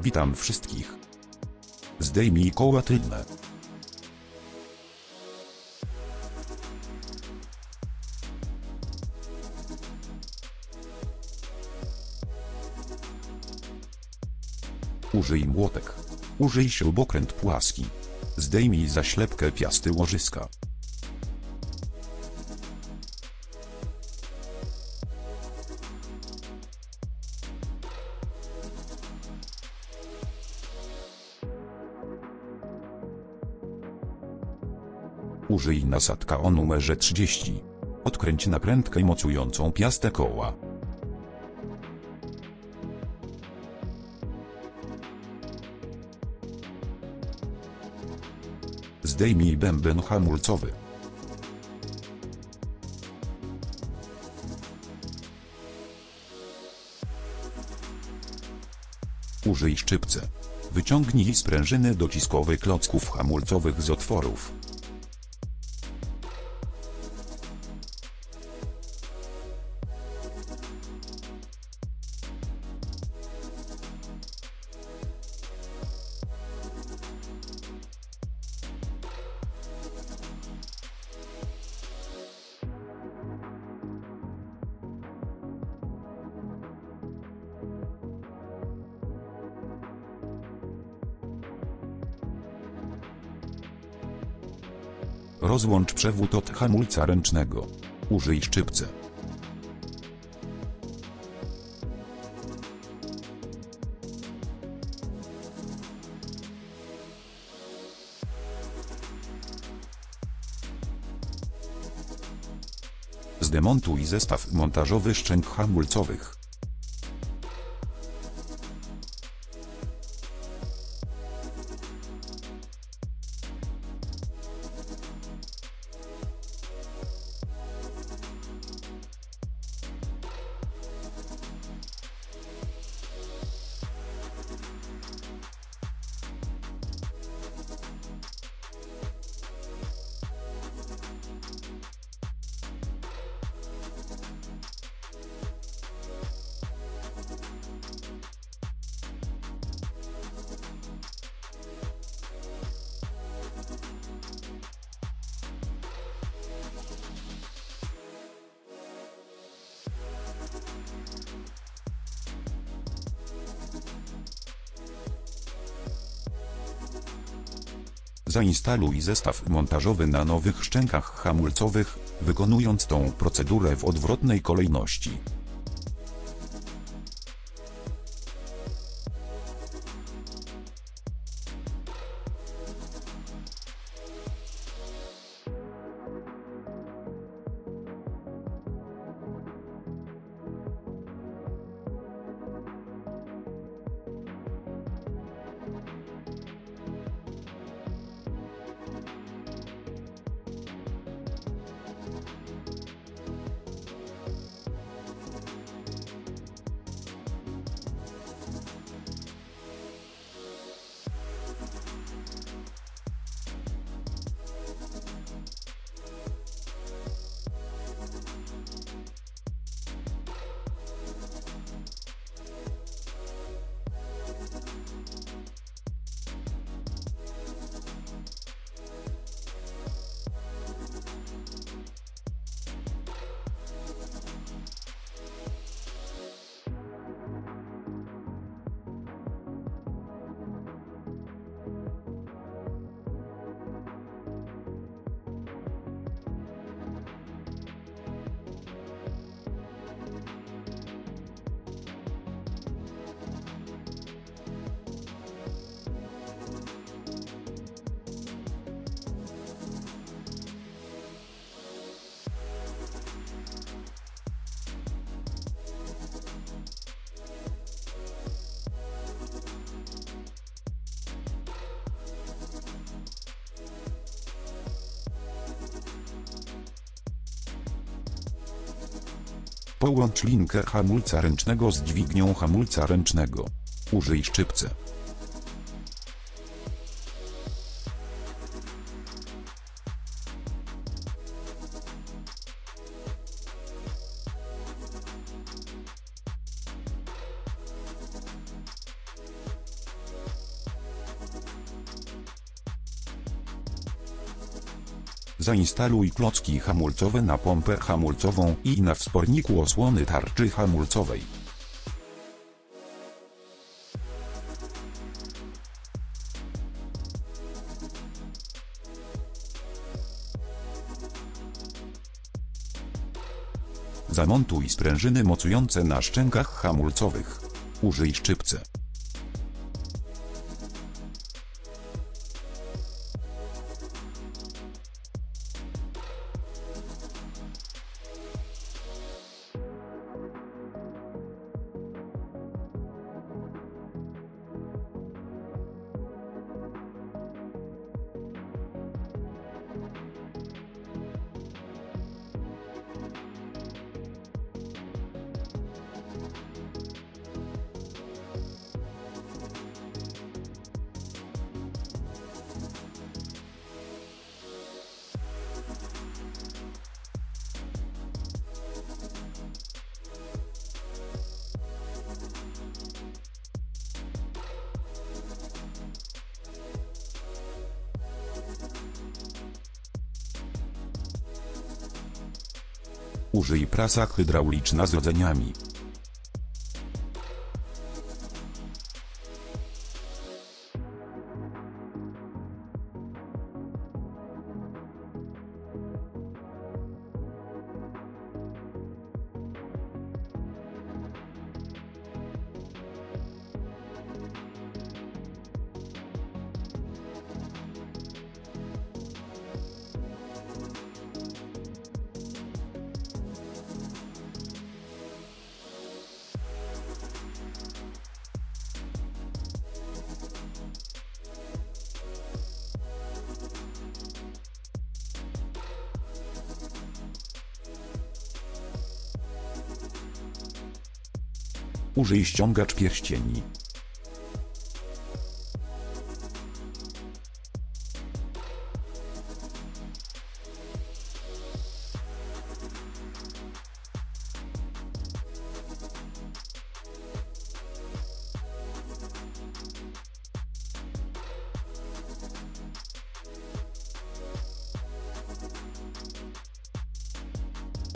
Witam wszystkich. Zdejmij koła tylne. Użyj młotek. Użyj śrubokręt płaski. Zdejmij zaślepkę piasty łożyska. Użyj nasadka o numerze 30. Odkręć nakrętkę mocującą piastę koła. Zdejmij bęben hamulcowy. Użyj szczypce. Wyciągnij sprężyny dociskowe klocków hamulcowych z otworów. Rozłącz przewód od hamulca ręcznego. Użyj szczypce. Zdemontuj zestaw montażowy szczęk hamulcowych. Zainstaluj zestaw montażowy na nowych szczękach hamulcowych, wykonując tą procedurę w odwrotnej kolejności. Połącz linkę hamulca ręcznego z dźwignią hamulca ręcznego. Użyj szczypce. Zainstaluj klocki hamulcowe na pompę hamulcową i na wsporniku osłony tarczy hamulcowej. Zamontuj sprężyny mocujące na szczękach hamulcowych. Użyj szczypce. Użyj prasa hydrauliczna z rdzeniami. Użyj ściągacz pierścieni.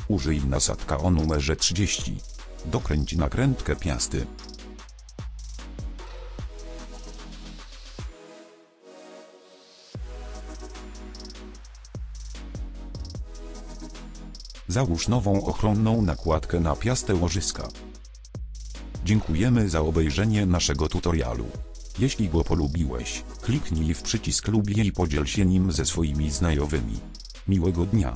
Użyj nasadka o numerze 30. Dokręć nakrętkę piasty. Załóż nową ochronną nakładkę na piastę łożyska. Dziękujemy za obejrzenie naszego tutorialu. Jeśli go polubiłeś, kliknij w przycisk lubię i podziel się nim ze swoimi znajomymi. Miłego dnia.